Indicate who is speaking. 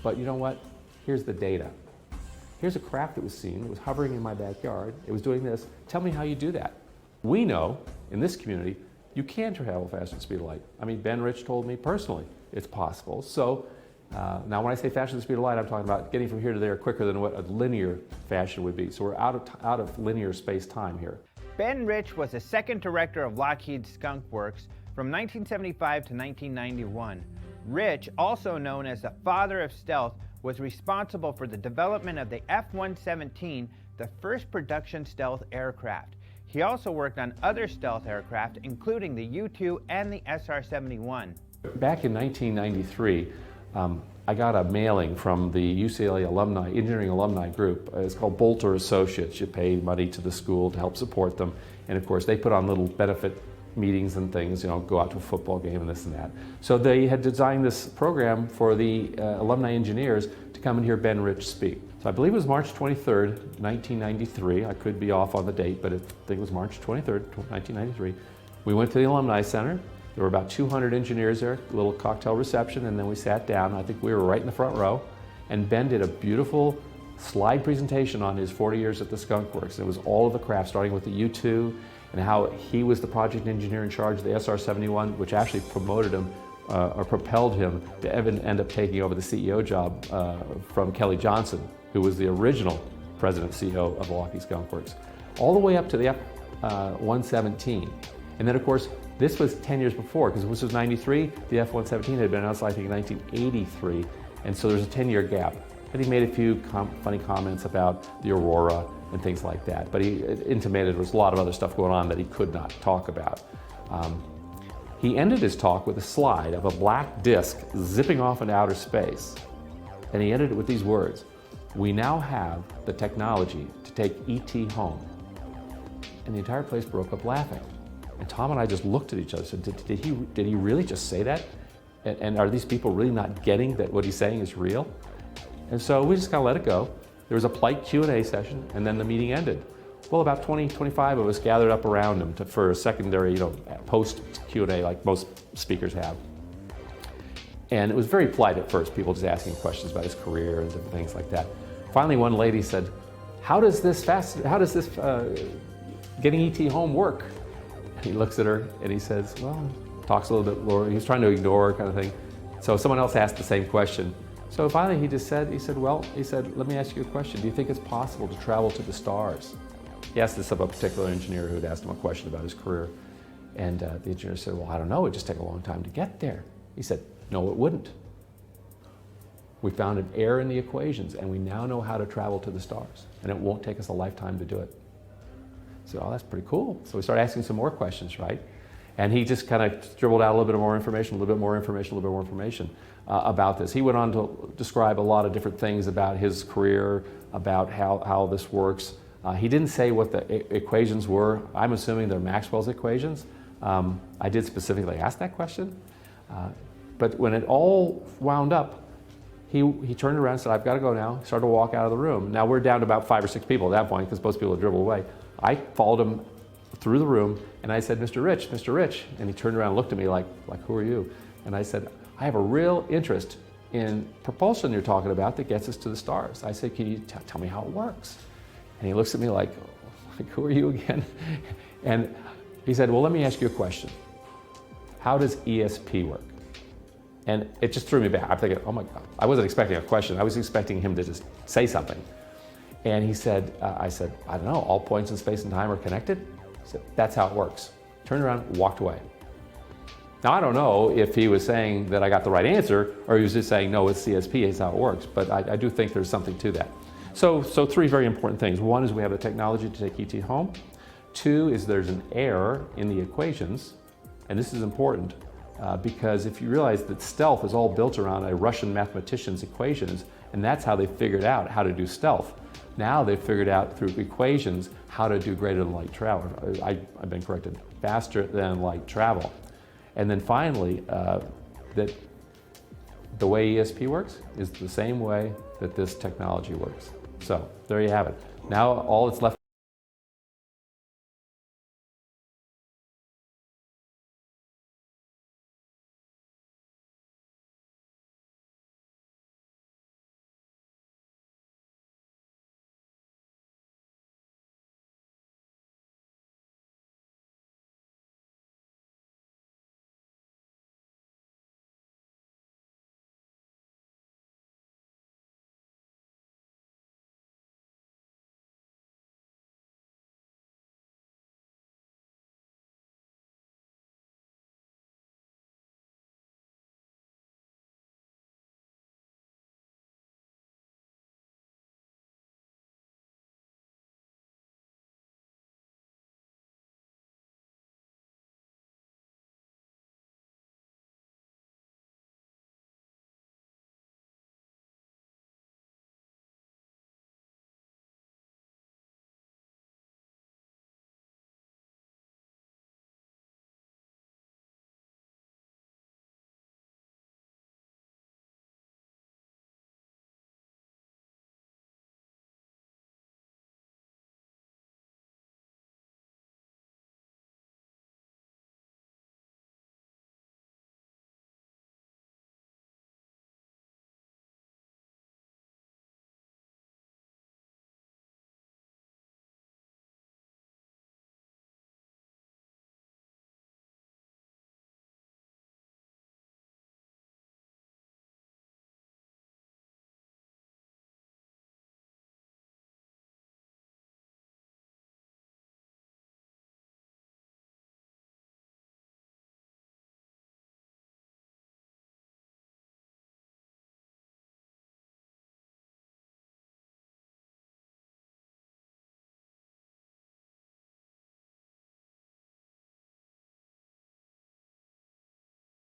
Speaker 1: But you know what? Here's the data. Here's a craft that was seen, it was hovering in my backyard, it was doing this. Tell me how you do that. We know, in this community, you can travel faster than the speed of light. I mean, Ben Rich told me personally it's possible. So now when I say faster than the speed of light, I'm talking about getting from here to there quicker than what a linear fashion would be. So we're out of linear space-time here.
Speaker 2: Ben Rich was the second director of Lockheed's Skunk Works from 1975 to 1991. Rich, also known as the father of stealth, was responsible for the development of the F-117, the first production stealth aircraft. He also worked on other stealth aircraft, including the U-2 and the SR-71.
Speaker 1: Back in 1993, I got a mailing from the UCLA alumni, engineering alumni group. It's called Bolter Associates. You pay money to the school to help support them. And of course, they put on little benefit meetings and things, you know, go out to a football game and this and that. So they had designed this program for the alumni engineers to come and hear Ben Rich speak. So I believe it was March 23rd, 1993. I could be off on the date, but I think it was March 23rd, 1993. We went to the Alumni Center. There were about 200 engineers there, a little cocktail reception, and then we sat down. I think we were right in the front row. And Ben did a beautiful slide presentation on his 40 years at the Skunk Works. It was all of the craft, starting with the U-2, and how he was the project engineer in charge of the SR-71, which actually promoted him or propelled him to end up taking over the CEO job from Kelly Johnson, who was the original president and CEO of Lockheed Skunk Works, all the way up to the F-117. And then, of course, this was 10 years before, because this was 93, the F-117 had been announced, I think, in 1983, and so there's a 10-year gap. And he made a few funny comments about the Aurora and things like that, but he intimated there was a lot of other stuff going on that he could not talk about. He ended his talk with a slide of a black disc zipping off into outer space, and he ended it with these words: "We now have the technology to take ET home." And the entire place broke up laughing. And Tom and I just looked at each other and said, did he really just say that? And are these people really not getting that what he's saying is real? And so we just kind of let it go. There was a polite Q&A session, and then the meeting ended. Well, about 20, 25 of us gathered up around him for a secondary, post Q&A like most speakers have. And it was very polite at first, people just asking questions about his career and different things like that. Finally, one lady said, how does this getting ET home work? And he looks at her and he says, well, talks a little bit lower. He was trying to ignore kind of thing. So someone else asked the same question. So finally he said, let me ask you a question. Do you think it's possible to travel to the stars? He asked this of a particular engineer who had asked him a question about his career. And the engineer said, well, I don't know, it'd just take a long time to get there. He said, no, it wouldn't. We found an error in the equations, and we now know how to travel to the stars, and it won't take us a lifetime to do it. So, oh, that's pretty cool. So we started asking some more questions, right? And he just kind of dribbled out a little bit more information, a little bit more information, a little bit more information about this. He went on to describe a lot of different things about his career, about how this works. He didn't say what the equations were. I'm assuming they're Maxwell's equations. I did specifically ask that question. But when it all wound up, he turned around and said, I've got to go now. He started to walk out of the room. Now we're down to about 5 or 6 people at that point, because most people had dribbled away. I followed him through the room, and I said, Mr. Rich. And he turned around and looked at me like, who are you? And I said, I have a real interest in propulsion you're talking about that gets us to the stars. I said, can you tell me how it works? And he looks at me like, who are you again? And he said, well, let me ask you a question. How does ESP work? And it just threw me back. I'm thinking, oh my God. I wasn't expecting a question. I was expecting him to just say something. And he said, I said, I don't know, all points in space and time are connected? He said, that's how it works. Turned around, walked away. Now, I don't know if he was saying that I got the right answer, or he was just saying, no, it's CSP, it's how it works. But I do think there's something to that. So 3 very important things. 1 is we have the technology to take ET home. 2 is there's an error in the equations. And this is important because if you realize that stealth is all built around a Russian mathematician's equations, and that's how they figured out how to do stealth. Now they've figured out through equations how to do greater than light travel. I've been corrected, faster than light travel. And then finally, that the way ESP works is the same way that this technology works. So there you have it. Now all that's left